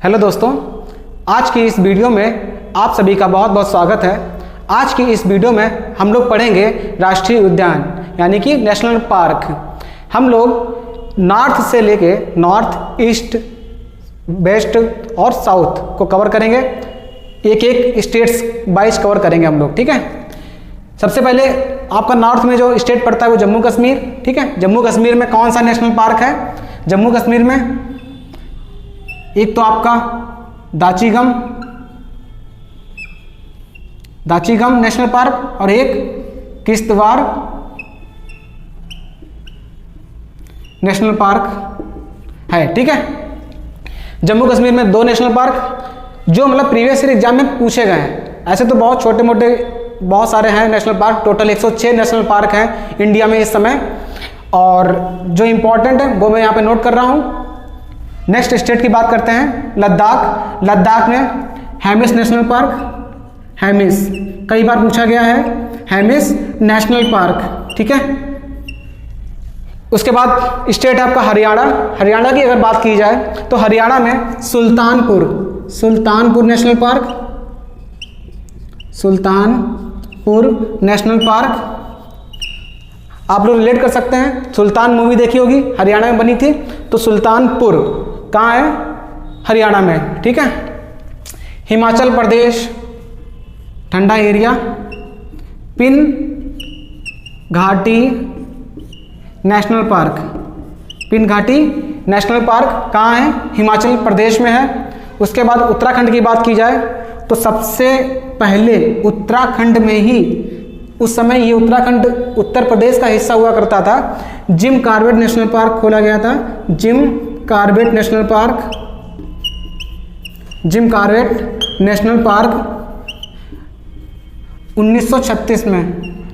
Hello दोस्तों, आज की इस वीडियो में आप सभी का बहुत बहुत स्वागत है। आज की इस वीडियो में हम लोग पढ़ेंगे राष्ट्रीय उद्यान यानी कि नेशनल पार्क। हम लोग नॉर्थ से लेके नॉर्थ, ईस्ट, वेस्ट और साउथ को कवर करेंगे। एक एक स्टेट्स वाइज कवर करेंगे हम लोग, ठीक है। सबसे पहले आपका नॉर्थ में जो स्टेट पड़ता है वो जम्मू कश्मीर, ठीक है। जम्मू कश्मीर में कौन सा नेशनल पार्क है? जम्मू कश्मीर में एक तो आपका दाचीगम नेशनल पार्क और एक किश्तवाड़ नेशनल पार्क है, ठीक है। जम्मू कश्मीर में दो नेशनल पार्क जो मतलब प्रीवियस ईयर एग्जाम में पूछे गए हैं। ऐसे तो बहुत छोटे मोटे बहुत सारे हैं national park, total 106 national park हैं इंडिया में इस समय, और जो इम्पोर्टेंट है वो मैं यहाँ पे नोट कर रहा हूँ। नेक्स्ट स्टेट की बात करते हैं, लद्दाख। लद्दाख में हेमिस नेशनल पार्क, हेमिस कई बार पूछा गया है, हेमिस नेशनल पार्क, ठीक है। उसके बाद स्टेट है आपका हरियाणा। हरियाणा की अगर बात की जाए तो हरियाणा में Sultanpur national park, Sultanpur national park. आप लोग रिलेट कर सकते हैं, सुल्तान मूवी देखी होगी, हरियाणा में बनी थी, तो सुल्तानपुर कहाँ है? हरियाणा में, ठीक है। हिमाचल प्रदेश ठंडा एरिया, पिन घाटी नेशनल पार्क। पिन घाटी नेशनल पार्क कहाँ है? हिमाचल प्रदेश में है। उसके बाद उत्तराखंड की बात की जाए तो सबसे पहले उत्तराखंड में ही, उस समय ये उत्तराखंड उत्तर प्रदेश का हिस्सा हुआ करता था, जिम कॉर्बेट नेशनल पार्क खोला गया था। Jim Corbett national park, Jim Corbett national park 1936 में,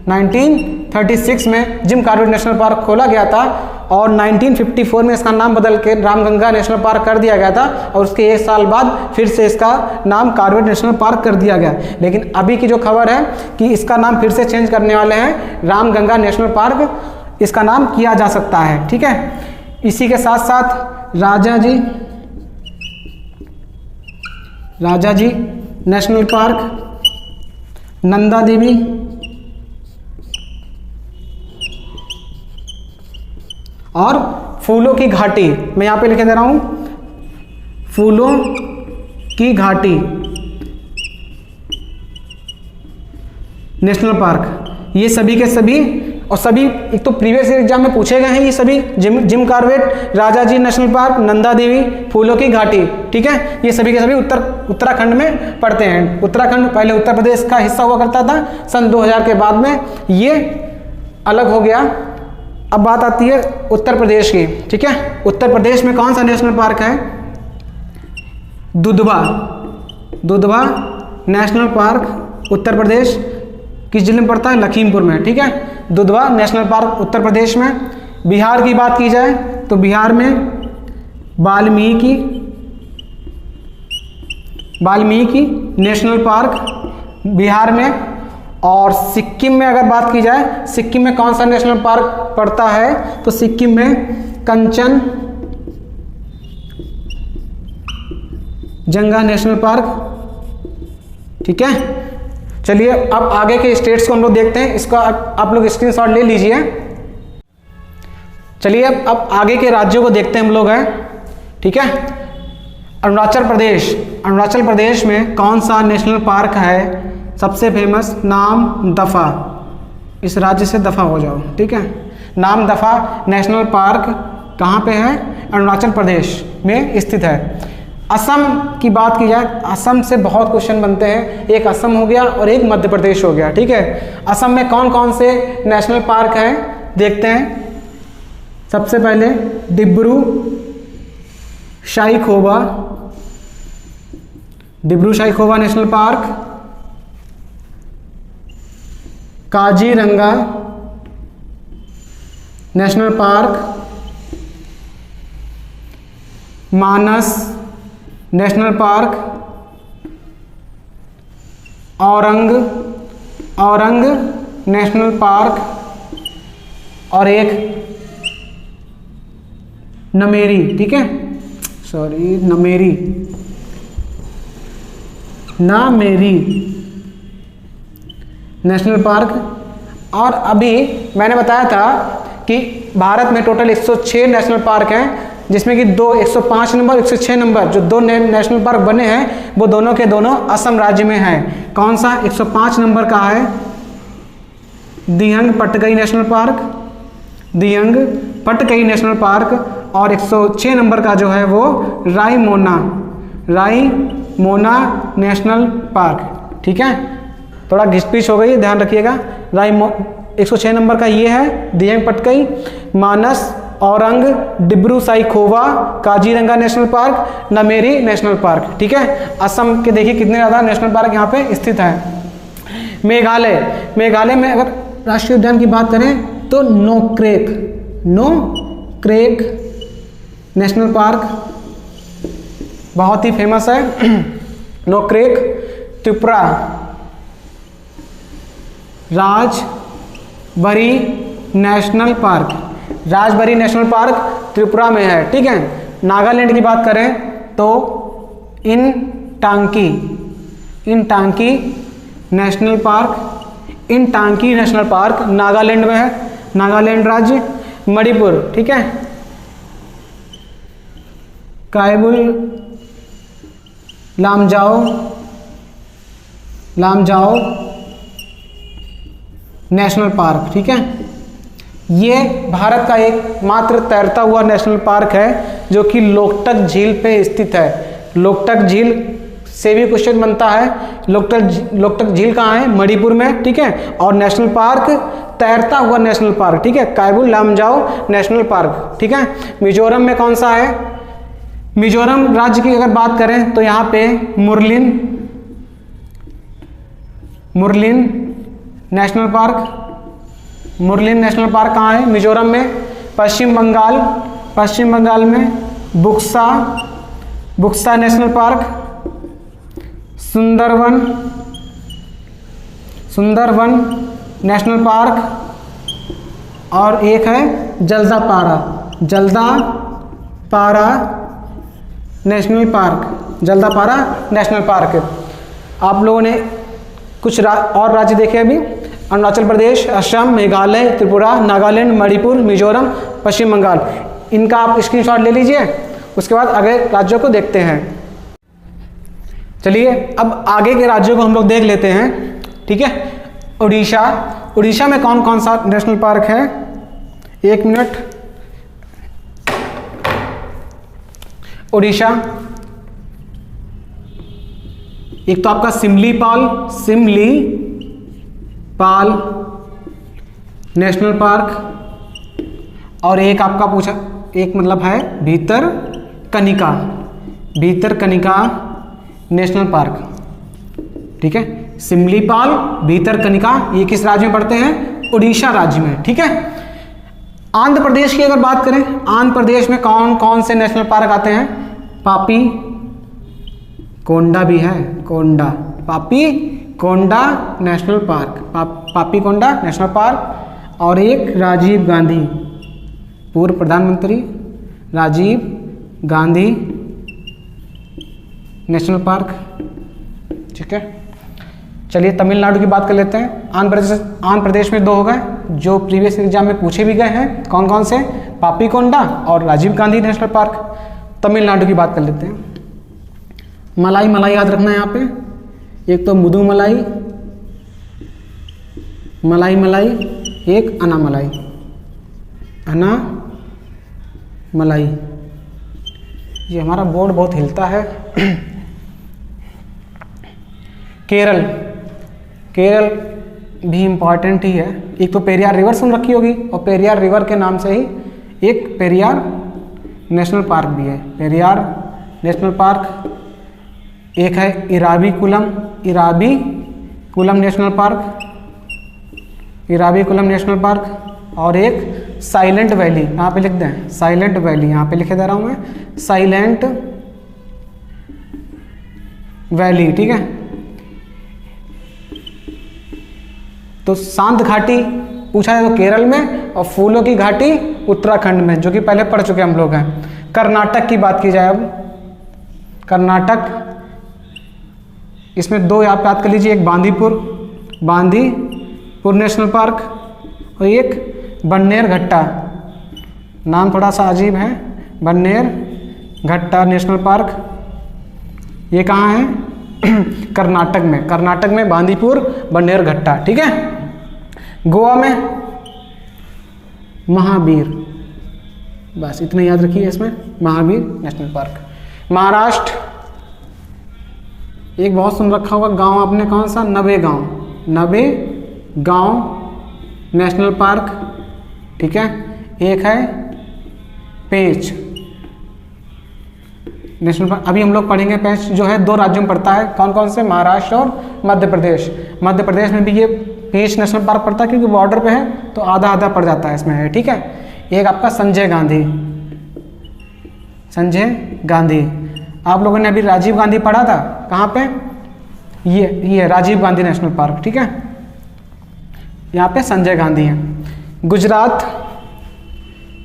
1936 में जिम कॉर्बेट नेशनल पार्क खोला गया था और 1954 में इसका नाम बदल के रामगंगा नेशनल पार्क कर दिया गया था, और उसके एक साल बाद फिर से इसका नाम कॉर्बेट नेशनल पार्क कर दिया गया। लेकिन अभी की जो खबर है कि इसका नाम फिर से चेंज करने वाले हैं, रामगंगा नेशनल पार्क इसका नाम किया जा सकता है, ठीक है। इसी के साथ साथ राजाजी नेशनल पार्क, नंदा देवी, और फूलों की घाटी, मैं यहाँ पे लिखे दे रहा हूँ, फूलों की घाटी नेशनल पार्क। ये सभी के सभी, और सभी एक तो प्रीवियस एग्जाम में पूछे गए हैं ये सभी, Jim Corbett, Rajaji national park, Nanda Devi, फूलों की घाटी, ठीक है। ये सभी के सभी उत्तराखंड में पड़ते हैं। उत्तराखंड पहले उत्तर प्रदेश का हिस्सा हुआ करता था, सन 2000 के बाद में ये अलग हो गया। अब बात आती है उत्तर प्रदेश की, ठीक है। उत्तर प्रदेश में कौन सा नेशनल पार्क है? दुधवा नेशनल पार्क उत्तर प्रदेश किस जिले में पड़ता है? लखीमपुर में, ठीक है। दुधवा नेशनल पार्क उत्तर प्रदेश में। बिहार की बात की जाए तो बिहार में वाल्मीकि नेशनल पार्क बिहार में। और सिक्किम में अगर बात की जाए, सिक्किम में कौन सा नेशनल पार्क पड़ता है? तो सिक्किम में कंचनजंगा नेशनल पार्क, ठीक है। चलिए अब आगे के स्टेट्स को हम लोग देखते हैं, इसका आप लोग स्क्रीनशॉट ले लीजिए। चलिए अब आगे के राज्यों को देखते हैं हम लोग हैं, ठीक है। अरुणाचल प्रदेश में कौन सा नेशनल पार्क है? सबसे फेमस नामदफा, इस राज्य से दफा हो जाओ, ठीक है। नामदफा नेशनल पार्क कहाँ पे है? अरुणाचल प्रदेश में स्थित है। असम की बात की जाए, असम से बहुत क्वेश्चन बनते हैं, एक असम हो गया और एक मध्य प्रदेश हो गया, ठीक है। असम में कौन कौन से नेशनल पार्क हैं देखते हैं। सबसे पहले Dibru Saikhowa national park, Kaziranga national park, Manas national park, Orang national park, और एक नमेरी, ठीक है, नमेरी नामेरी नेशनल पार्क। और अभी मैंने बताया था कि भारत में टोटल 106 नेशनल पार्क हैं, जिसमें कि 105 नंबर 106 नंबर जो दो नेशनल पार्क बने हैं वो दोनों के दोनों असम राज्य में हैं। कौन सा 105 नंबर का है? Dehing Patkai national park, Dihang Patkai national park. और 106 नंबर का जो है वो रायमोना नेशनल पार्क। ठीक है, थोड़ा घिसपिच हो गई, ध्यान रखिएगा। 106 नंबर का ये है Dehing Patkai, Manas, Orang, Dibru Saikhowa, Kaziranga national park, Nameri national park. ठीक है, असम के देखिए कितने ज़्यादा नेशनल पार्क यहाँ पे स्थित है। मेघालय में अगर राष्ट्रीय उद्यान की बात करें तो नोक्रेक नेशनल पार्क बहुत ही फेमस है। Nokrek. Tripura Rajbari national park, Rajbari national park Tripura में है। ठीक है, नागालैंड की बात करें तो इन टांकी नेशनल पार्क नागालैंड में है, नागालैंड राज्य। मणिपुर, ठीक है, कायबुल लामजाओ नेशनल पार्क। ठीक है, ये भारत का एकमात्र तैरता हुआ नेशनल पार्क है जो कि लोकटक झील पे स्थित है। लोकटक झील से भी क्वेश्चन बनता है। लोकटक झील कहाँ है? मणिपुर में। ठीक है, और नेशनल पार्क तैरता हुआ नेशनल पार्क, ठीक है, कायबुल लामजाओ नेशनल पार्क। ठीक है, मिजोरम में कौन सा है? मिजोरम राज्य की अगर बात करें तो यहाँ पे मुरलिन नेशनल पार्क कहाँ है? मिजोरम में। पश्चिम बंगाल में Buxa national park, Sundarban national park, और एक है जल्दापारा नेशनल पार्क। आप लोगों ने कुछ और राज्य देखे अभी? अरुणाचल प्रदेश, असम, मेघालय, त्रिपुरा, नागालैंड, मणिपुर, मिजोरम, पश्चिम बंगाल। इनका आप स्क्रीनशॉट ले लीजिए, उसके बाद अगले राज्यों को देखते हैं। चलिए अब आगे के राज्यों को हम लोग देख लेते हैं। ठीक है, उड़ीसा में कौन कौन सा नेशनल पार्क है? एक मिनट। उड़ीसा, एक तो आपका सिमलीपाल नेशनल पार्क, और एक आपका पूछा, एक मतलब है भीतरकनिका नेशनल पार्क। ठीक है, सिमलीपाल, भीतरकनिका, ये किस राज्य में पड़ते हैं? उड़ीसा राज्य में। ठीक है, आंध्र प्रदेश की अगर बात करें, आंध्र प्रदेश में कौन कौन से नेशनल पार्क आते हैं? पापी कोंडा भी है, पापी कोंडा नेशनल पार्क, और एक राजीव गांधी, पूर्व प्रधानमंत्री राजीव गांधी नेशनल पार्क। ठीक है, चलिए तमिलनाडु की बात कर लेते हैं। आंध्र प्रदेश में दो हो गए जो प्रीवियस एग्जाम में पूछे भी गए हैं। कौन कौन से? पापी कोंडा और राजीव गांधी नेशनल पार्क। तमिलनाडु की बात कर लेते हैं। मलाई याद रखना है यहाँ पे। एक तो मुदुमलाई, मलाई, एक अनामलाई। ये हमारा बोर्ड बहुत हिलता है। केरल भी इम्पॉर्टेंट ही है। एक तो पेरियार रिवर सुन रखी होगी, और पेरियार रिवर के नाम से ही एक पेरियार नेशनल पार्क भी है, पेरियार नेशनल पार्क। एक है इराविकुलम नेशनल पार्क, और एक साइलेंट वैली, यहाँ पे लिख दें साइलेंट वैली, यहाँ पे लिखे दे रहा हूँ मैं, साइलेंट वैली। ठीक है, तो शांत घाटी पूछा है तो केरल में, और फूलों की घाटी उत्तराखंड में, जो कि पहले पढ़ चुके हम लोग हैं। कर्नाटक की बात की जाए अब, कर्नाटक इसमें दो आप याद कर लीजिए, एक बांदीपुर नेशनल पार्क और एक बन्नेर घट्टा। नाम थोड़ा सा अजीब है, बन्नेर घट्टा नेशनल पार्क। ये कहाँ है? कर्नाटक में बांदीपुर बन्नेर घट्टा। ठीक है। गोवा में महावीर, बस इतना याद रखिए इसमें, महावीर नेशनल पार्क। महाराष्ट्र एक बहुत सुन रखा होगा गांव आपने, कौन सा? Navegaon national park. ठीक है। एक है पेंच नेशनल पार्क। अभी हम लोग पढ़ेंगे पेंच जो है 2 राज्यों में पड़ता है। कौन कौन से? महाराष्ट्र और मध्य प्रदेश। मध्य प्रदेश में भी ये पेंच नेशनल पार्क पड़ता है क्योंकि बॉर्डर पे है, तो आधा आधा पड़ जाता है इसमें है। ठीक है। एक आपका संजय गांधी। आप लोगों ने अभी राजीव गांधी पढ़ा था, कहाँ पे? ये राजीव गांधी नेशनल पार्क। ठीक है। यहाँ पे संजय गांधी है। गुजरात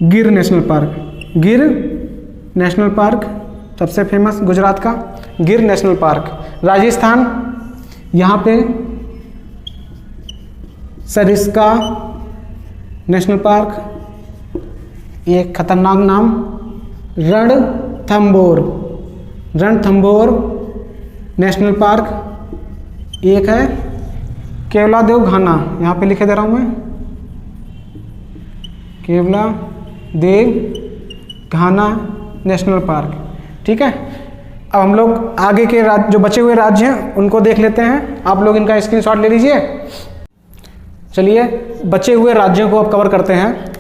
गिर नेशनल पार्क सबसे फेमस गुजरात का, गिर नेशनल पार्क। राजस्थान, यहाँ पे सरिस्का नेशनल पार्क। एक खतरनाक नाम, रणथंभौर नेशनल पार्क। एक है केवलादेव घाना, यहाँ पे लिखे दे रहा हूँ मैं, केवलादेव घाना नेशनल पार्क। ठीक है। अब हम लोग आगे के जो बचे हुए राज्य हैं उनको देख लेते हैं। आप लोग इनका स्क्रीनशॉट ले लीजिए। चलिए बचे हुए राज्यों को अब कवर करते हैं।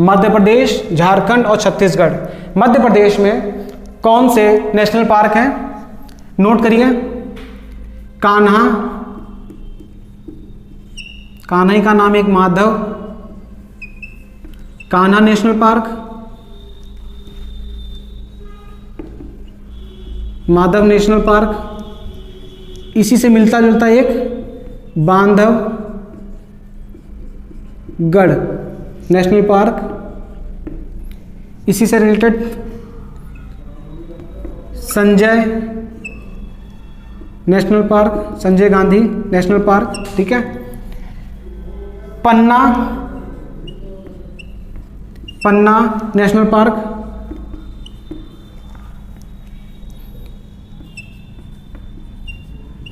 मध्य प्रदेश, झारखंड और छत्तीसगढ़। मध्य प्रदेश में कौन से नेशनल पार्क हैं? नोट करिए। कान्हा का नाम एक Kanha national park, Madhav national park. इसी से मिलता जुलता एक बांधवगढ़ नेशनल पार्क। इसी से related Sanjay national park, Sanjay Gandhi national park. ठीक है। पन्ना नेशनल पार्क।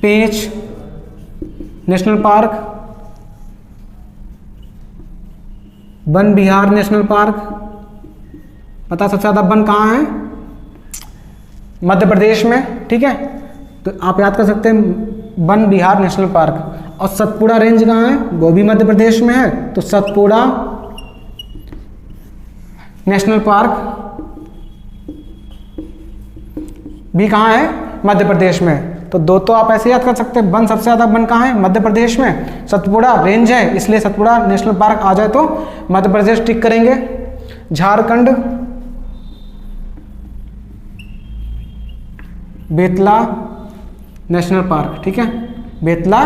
पेंच नेशनल पार्क। वन विहार नेशनल पार्क। पता सबसे ज़्यादा वन कहाँ है? मध्य प्रदेश में। ठीक है। तो आप याद कर सकते हैं वन विहार नेशनल पार्क। और सतपुड़ा रेंज कहाँ है? वो भी मध्य प्रदेश में है, तो सतपुड़ा नेशनल पार्क भी कहाँ है? मध्य प्रदेश में। तो दो तो आप ऐसे याद कर सकते हैं, वन सबसे ज़्यादा वन कहाँ है? मध्य प्रदेश में। सतपुड़ा रेंज है, इसलिए सतपुड़ा नेशनल पार्क आ जाए तो मध्य प्रदेश टिक करेंगे। Jharkhand Betla national park. ठीक है। Betla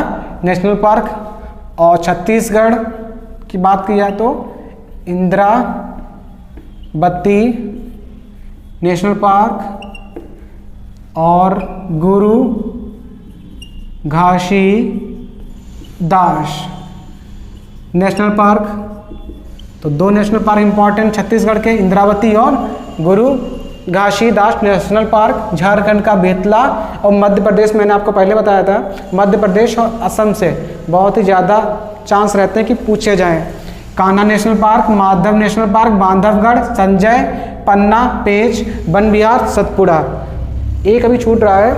national park. और छत्तीसगढ़ की बात की जाए तो इंद्रावती नेशनल पार्क और गुरु घासीदास नेशनल पार्क। तो 2 नेशनल पार्क इंपॉर्टेंट छत्तीसगढ़ के, इंद्रावती और गुरु घासीदास नेशनल पार्क। झारखंड का बेतला। और मध्य प्रदेश, मैंने आपको पहले बताया था, मध्य प्रदेश और असम से बहुत ही ज़्यादा चांस रहते हैं कि पूछे जाएं। Kanha national park, Madhav national park, Bandhavgarh, Sanjay, Panna, Pench, Van Vihar, Satpura. एक अभी छूट रहा है,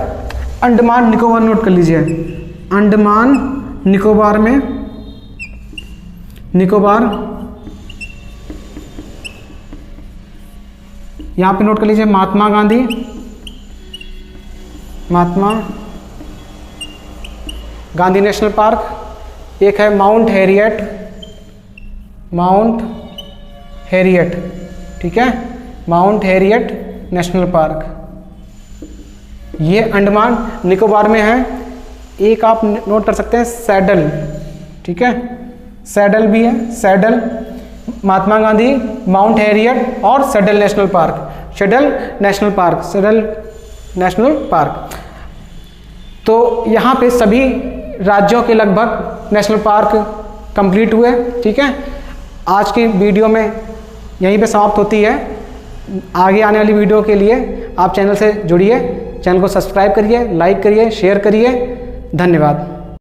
अंडमान निकोबार। नोट कर लीजिए। अंडमान निकोबार में, यहाँ पे नोट कर लीजिए महात्मा गांधी नेशनल पार्क। एक है माउंट हैरियट। ठीक है। माउंट हैरियट नेशनल पार्क, ये अंडमान निकोबार में है। एक आप नोट कर सकते हैं सैडल। ठीक है। सैडल भी है, saddle, Mahatma Gandhi, mount Harriet और सैडल नेशनल पार्क। तो यहाँ पे सभी राज्यों के लगभग नेशनल पार्क कंप्लीट हुए। ठीक है, आज की वीडियो में यहीं पे समाप्त होती है। आगे आने वाली वीडियो के लिए आप चैनल से जुड़िए, चैनल को सब्सक्राइब करिए, लाइक करिए, शेयर करिए। धन्यवाद।